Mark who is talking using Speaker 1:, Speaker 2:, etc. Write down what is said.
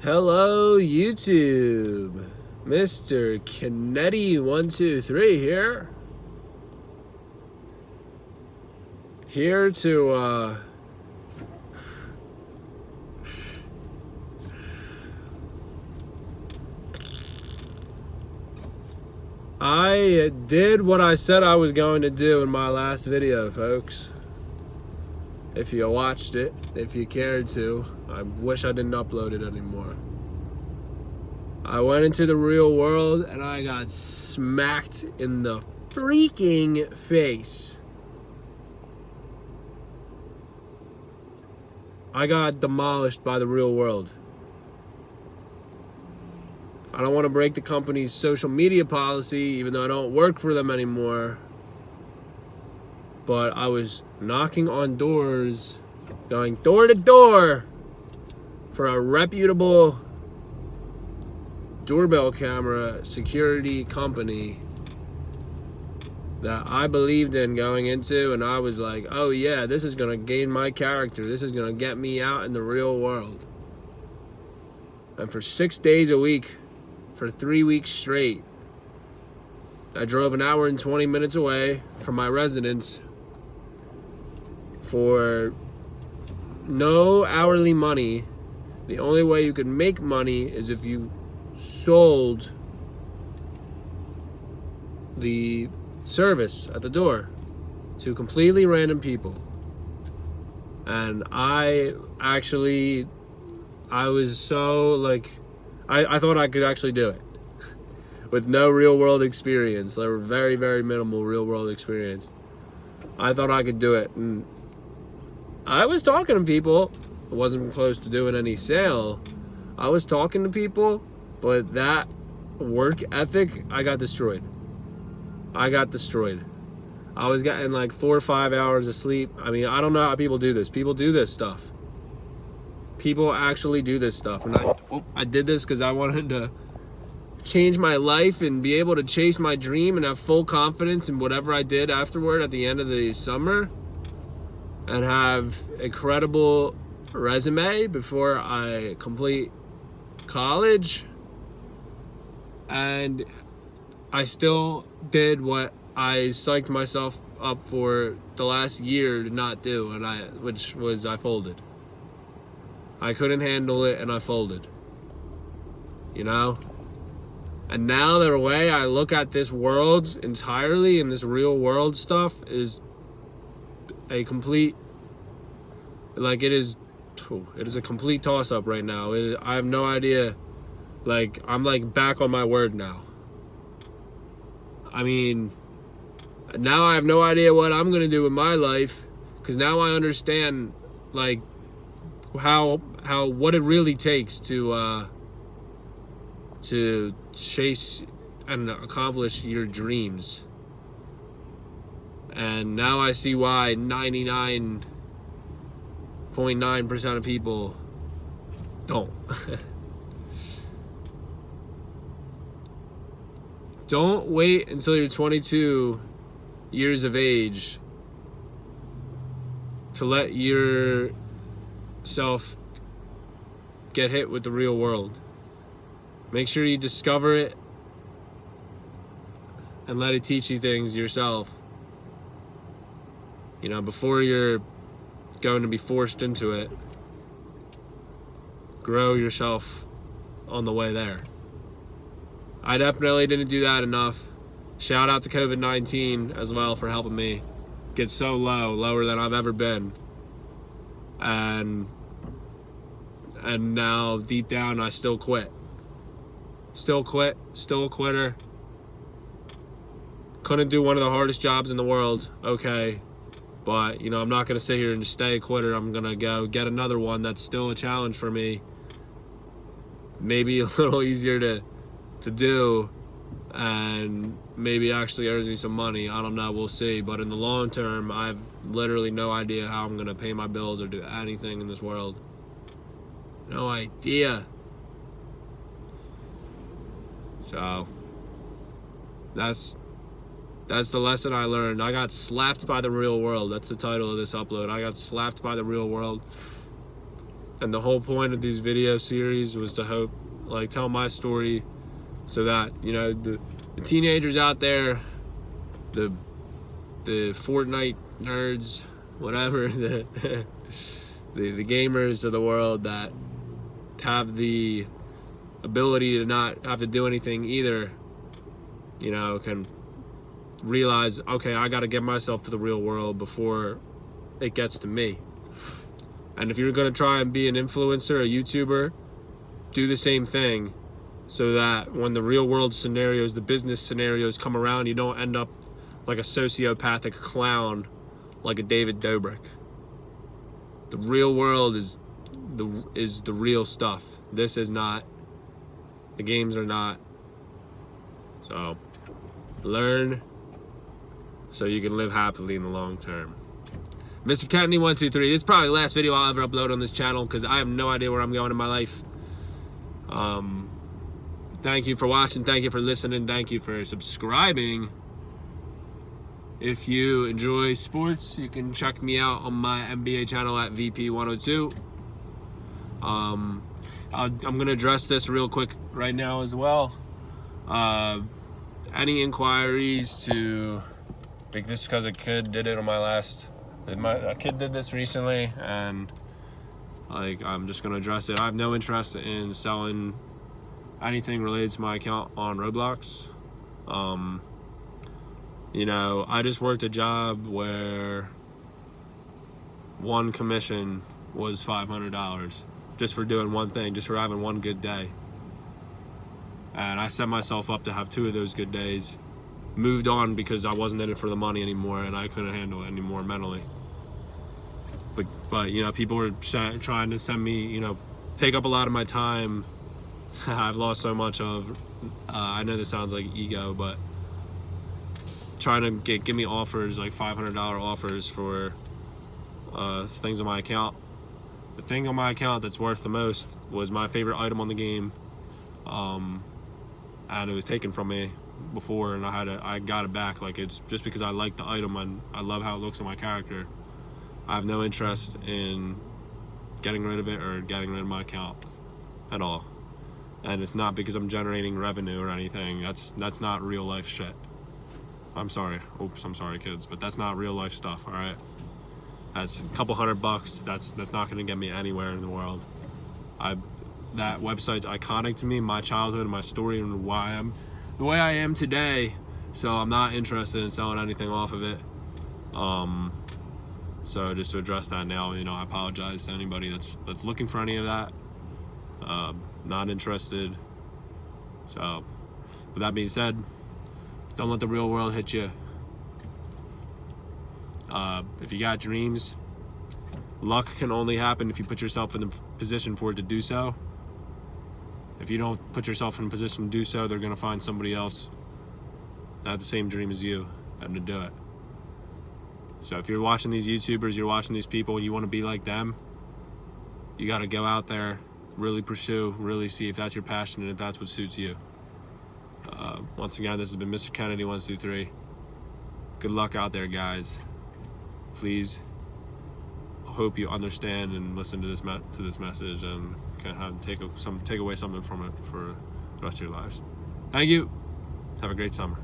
Speaker 1: Hello, YouTube. Mr. Kennedy123 here. Here to, I did what I said I was going to do in my last video, folks. If you watched it, if you cared to. I wish I didn't upload it anymore. I went into the real world and I got smacked in the freaking face. I got demolished by the real world. I don't want to break the company's social media policy, even though I don't work for them anymore. But I was knocking on doors, going door to door for a reputable doorbell camera security company that I believed in going into, and I was like, oh yeah, this is gonna gain my character, this is gonna get me out in the real world. And for 6 days a week, for 3 weeks straight, I drove an hour and 20 minutes away from my residence for no hourly money. The only way you could make money is if you sold the service at the door to completely random people. And I was so like, I thought I could actually do it with no real world experience, or very, very minimal real world experience. I thought I could do it, and I was talking to people. I wasn't close to doing any sale. I was talking to people, but that work ethic, I got destroyed. I was getting like 4 or 5 hours of sleep. I mean, I don't know how people do this. People do this stuff. People actually do this stuff. And I did this because I wanted to change my life and be able to chase my dream and have full confidence in whatever I did afterward at the end of the summer, and have a credible resume before I complete college. And I still did what I psyched myself up for the last year to not do, which was I folded. I couldn't handle it and I folded. You know? And now the way I look at this world entirely, and this real world stuff, is a complete, like, it is a complete toss-up right now. I have no idea. Like, I'm like back on my word now. I mean, now I have no idea what I'm gonna do with my life, because now I understand, like, how what it really takes to chase and accomplish your dreams. And now I see why 99.9% of people don't. Don't wait until you're 22 years of age to let yourself get hit with the real world. Make sure you discover it and let it teach you things yourself. You know, before you're going to be forced into it. Grow yourself on the way there. I definitely didn't do that enough. Shout out to COVID-19 as well for helping me get so lower than I've ever been. And now deep down I still quit. Still a quitter. Couldn't do one of the hardest jobs in the world, okay. But, you know, I'm not going to sit here and just stay a quitter. I'm going to go get another one that's still a challenge for me. Maybe a little easier to do, and maybe actually earns me some money. I don't know, we'll see. But in the long term, I have literally no idea how I'm going to pay my bills or do anything in this world. No idea. So, that's the lesson I learned. I got slapped by the real world. That's the title of this upload. I got slapped by the real world. And the whole point of these video series was to tell my story so that, you know, the teenagers out there, the Fortnite nerds, whatever, the gamers of the world that have the ability to not have to do anything either, you know, can realize, okay, I got to get myself to the real world before it gets to me. And if you're going to try and be an influencer, a YouTuber, do the same thing so that when the real world scenarios, the business scenarios come around, you don't end up like a sociopathic clown like a David Dobrik. The real world is the real stuff. This is not. The games are not. So learn so you can live happily in the long term. Mr. Kennedy 123. This is probably the last video I'll ever upload on this channel because I have no idea where I'm going in my life. Thank you for watching. Thank you for listening. Thank you for subscribing. If you enjoy sports, you can check me out on my NBA channel at VP102. I'm gonna address this real quick right now as well. Any inquiries to, like, this because a kid did it on a kid did this recently, and like, I'm just gonna address it. I have no interest in selling anything related to my account on Roblox. You know, I just worked a job where one commission was $500 just for doing one thing, just for having one good day. And I set myself up to have 2 of those good days. Moved on because I wasn't in it for the money anymore and I couldn't handle it anymore mentally. But you know, people were trying to send me, you know, take up a lot of my time. I've lost so much of, I know this sounds like ego, but trying to give me offers, like $500 offers for things on my account. The thing on my account that's worth the most was my favorite item on the game, and it was taken from me before, and I got it back. Like, it's just because I like the item and I love how it looks on my character. I have no interest in getting rid of it or getting rid of my account at all. And it's not because I'm generating revenue or anything. That's not real life shit. I'm sorry. Oops, I'm sorry, kids, but that's not real life stuff, all right? That's a couple $100. That's not gonna get me anywhere in the world. That website's iconic to me, my childhood, my story, and why I'm the way I am today. So I'm not interested in selling anything off of it. So just to address that now, you know, I apologize to anybody that's looking for any of that. Not interested. So with that being said, don't let the real world hit you. If you got dreams, luck can only happen if you put yourself in the position for it to do so. If you don't put yourself in a position to do so, they're gonna find somebody else that had the same dream as you and to do it. So if you're watching these YouTubers, you're watching these people, and you want to be like them, you got to go out there, really pursue, really see if that's your passion and if that's what suits you. Once again, this has been Mr. Kennedy 123. Good luck out there, guys. Please, I hope you understand and listen to this message and can take away something from it for the rest of your lives. Thank you. Have a great summer.